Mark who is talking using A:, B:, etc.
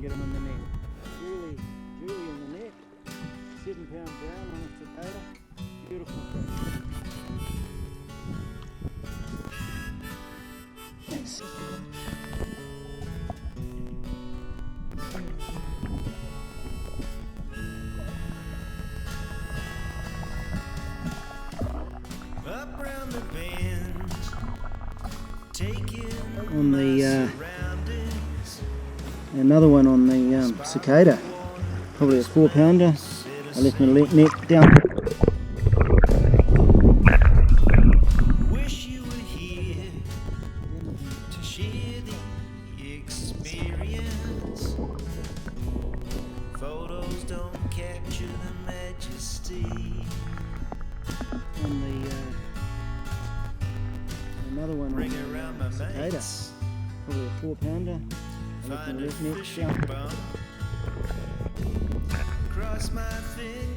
A: get them in the net. Julie in the net, 7 pound brown on a cicada, beautiful fish. Yes. On the another one on the cicada, probably a 4 pounder. I left my net down.
B: Wish you were here to share the experience. Photos don't capture the majesty.
A: On the another one
B: Ring
A: on
B: around
A: the
B: my
A: cicada,
B: mates.
A: probably a 4 pounder. I left my
B: Find a
A: net
B: fishing
A: down.
B: bum. Cross my fingers.